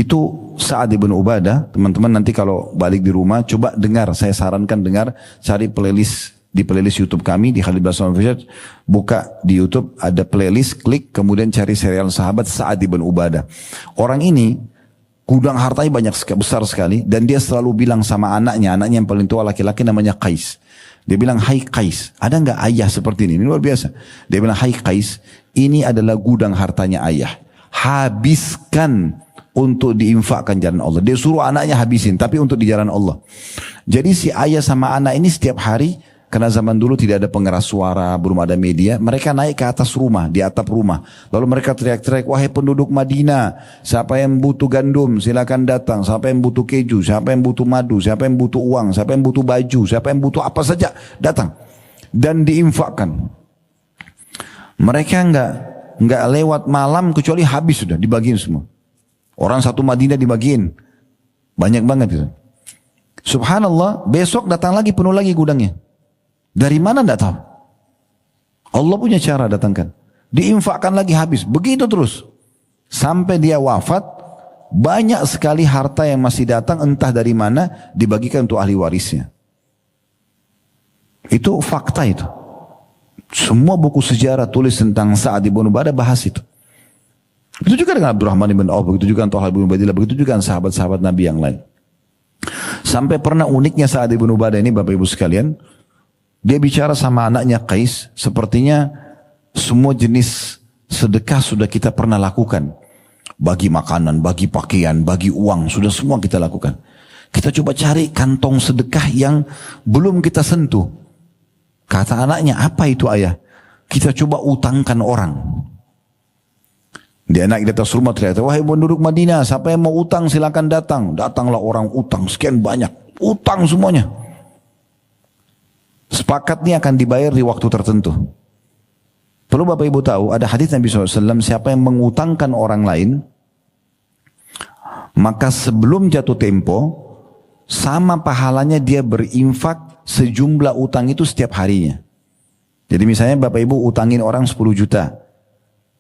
Itu Sa'ad ibn Ubadah. Teman-teman nanti kalau balik di rumah coba dengar, saya sarankan dengar, cari playlist di playlist YouTube kami di Khalid Basman Official, buka di YouTube ada playlist, klik kemudian cari serial sahabat Sa'ad ibn Ubadah. Orang ini gudang hartanya banyak besar sekali dan dia selalu bilang sama anaknya yang paling tua laki-laki namanya Qais. Dia bilang, "Hai Qais, ada nggak ayah seperti ini?" Ini luar biasa. Dia bilang, "Hai Qais, ini adalah gudang hartanya ayah. Habiskan untuk diinfakkan jalan Allah." Dia suruh anaknya habisin, tapi untuk di jalan Allah. Jadi si ayah sama anak ini setiap hari, karena zaman dulu tidak ada pengeras suara, belum ada media, mereka naik ke atas rumah, di atap rumah. Lalu mereka teriak-teriak, "Wahai penduduk Madinah, siapa yang butuh gandum, silakan datang. Siapa yang butuh keju, siapa yang butuh madu, siapa yang butuh uang, siapa yang butuh baju, siapa yang butuh apa saja, datang." Dan diinfakkan. Mereka enggak lewat malam kecuali habis sudah, dibagiin semua. Orang satu Madinah dibagiin. Banyak banget itu. Subhanallah, besok datang lagi penuh lagi gudangnya. Dari mana tidak tahu. Allah punya cara datangkan. Diinfakkan lagi habis. Begitu terus. Sampai dia wafat, banyak sekali harta yang masih datang entah dari mana dibagikan untuk ahli warisnya. Itu fakta itu. Semua buku sejarah tulis tentang Sa'ad ibn Ubadah bahas itu. Itu juga dengan Abdurrahman ibn Auf, begitu juga dengan Talha ibn Ubaidillah, begitu juga dengan sahabat-sahabat Nabi yang lain. Sampai pernah uniknya Sa'ad ibn Ubadah ini Bapak Ibu sekalian, dia bicara sama anaknya Qais, sepertinya semua jenis sedekah sudah kita pernah lakukan. Bagi makanan, bagi pakaian, bagi uang, sudah semua kita lakukan. Kita coba cari kantong sedekah yang belum kita sentuh. Kata anaknya, "Apa itu ayah?" "Kita coba utangkan orang." Dia naik di atas rumah teriak, "Wahai penduduk Madinah, siapa yang mau utang silakan datang." Datanglah orang utang, sekian banyak. Utang semuanya. Sepakat ini akan dibayar di waktu tertentu. Perlu Bapak Ibu tahu, ada hadis Nabi SAW, siapa yang mengutangkan orang lain, maka sebelum jatuh tempo, sama pahalanya dia berinfak sejumlah utang itu setiap harinya. Jadi misalnya Bapak Ibu utangin orang 10 juta.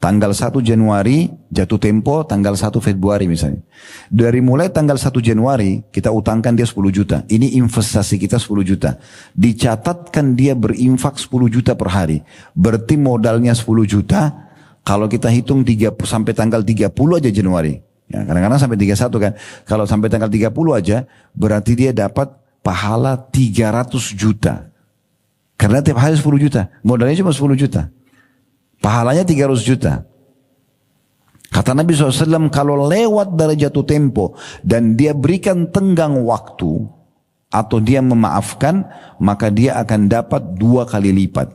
Tanggal 1 Januari jatuh tempo, tanggal 1 Februari misalnya. Dari mulai tanggal 1 Januari kita utangkan dia 10 juta. Ini investasi kita 10 juta. Dicatatkan dia berinfak 10 juta per hari. Berarti modalnya 10 juta. Kalau kita hitung sampai tanggal 30 aja Januari. Ya, kadang-kadang sampai 31 kan. Kalau sampai tanggal 30 aja berarti dia dapat pahala 300 juta. Karena tiap hari 10 juta. Modalnya cuma 10 juta. Pahalanya 300 juta. Kata Nabi SAW, kalau lewat dari jatuh tempo dan dia berikan tenggang waktu atau dia memaafkan, maka dia akan dapat 2 kali lipat.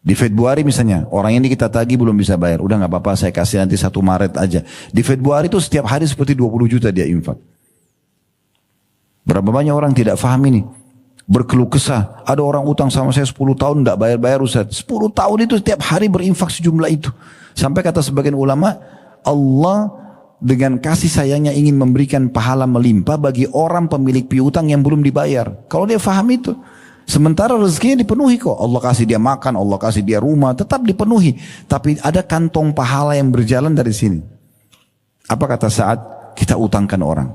Di Februari misalnya, orang ini kita tagih belum bisa bayar. Udah gak apa-apa, saya kasih nanti 1 Maret aja. Di Februari itu setiap hari seperti 20 juta dia infak. Berapa banyak orang tidak paham ini. Berkeluh kesah, ada orang utang sama saya 10 tahun tidak bayar-bayar Ustaz. 10 tahun itu setiap hari berinfak sejumlah itu. Sampai kata sebagian ulama, Allah dengan kasih sayangnya ingin memberikan pahala melimpah bagi orang pemilik piutang yang belum dibayar. Kalau dia faham itu. Sementara rezekinya dipenuhi kok. Allah kasih dia makan, Allah kasih dia rumah, tetap dipenuhi. Tapi ada kantong pahala yang berjalan dari sini. Apa kata Sa'ad? Kita utangkan orang.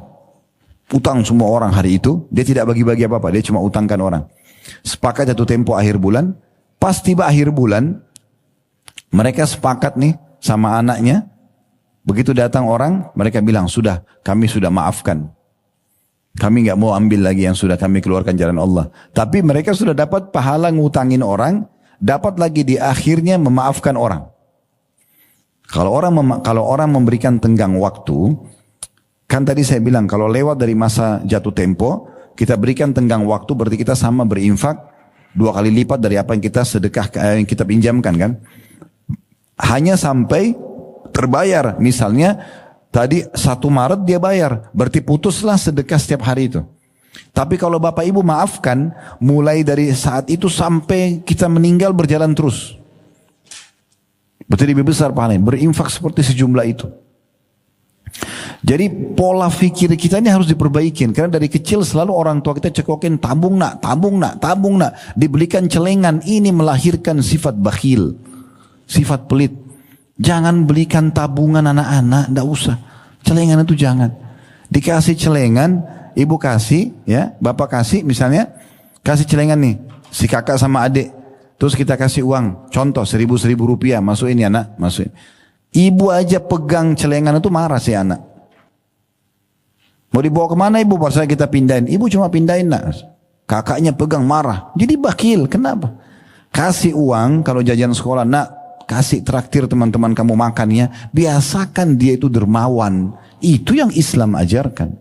Utang semua orang hari itu, dia tidak bagi-bagi apa-apa, dia cuma utangkan orang. Sepakat jatuh tempo akhir bulan, pas tiba akhir bulan, mereka sepakat nih sama anaknya, begitu datang orang, mereka bilang, "Sudah, kami sudah maafkan. Kami nggak mau ambil lagi yang sudah kami keluarkan jalan Allah." Tapi mereka sudah dapat pahala ngutangin orang, dapat lagi di akhirnya memaafkan orang. Kalau orang memberikan tenggang waktu, kan tadi saya bilang kalau lewat dari masa jatuh tempo, kita berikan tenggang waktu berarti kita sama berinfak 2 kali lipat dari apa yang kita sedekah, yang kita pinjamkan kan. Hanya sampai terbayar. Misalnya tadi 1 Maret dia bayar, berarti putuslah sedekah setiap hari itu. Tapi kalau Bapak Ibu maafkan, mulai dari saat itu sampai kita meninggal berjalan terus. Berarti lebih besar pahalanya, berinfak seperti sejumlah itu. Jadi pola fikir kita ini harus diperbaikin. Karena dari kecil selalu orang tua kita cekokin, tabung nak, tabung nak, tabung nak. Dibelikan celengan, ini melahirkan sifat bakhil, sifat pelit. Jangan belikan tabungan anak-anak, tidak usah. Celengan itu jangan. Dikasih celengan, ibu kasih, ya, bapak kasih misalnya, kasih celengan nih, si kakak sama adik. Terus kita kasih uang, contoh 1.000 rupiah, masukin ya anak, masukin. Ibu aja pegang celengan itu marah si anak. Mau dibawa kemana ibu? Pasal kita pindahin. Ibu cuma pindahin nak. Kakaknya pegang marah. Jadi bakil. Kenapa? Kasih uang kalau jajan sekolah. Nak, kasih traktir teman-teman kamu makan ya. Biasakan dia itu dermawan. Itu yang Islam ajarkan.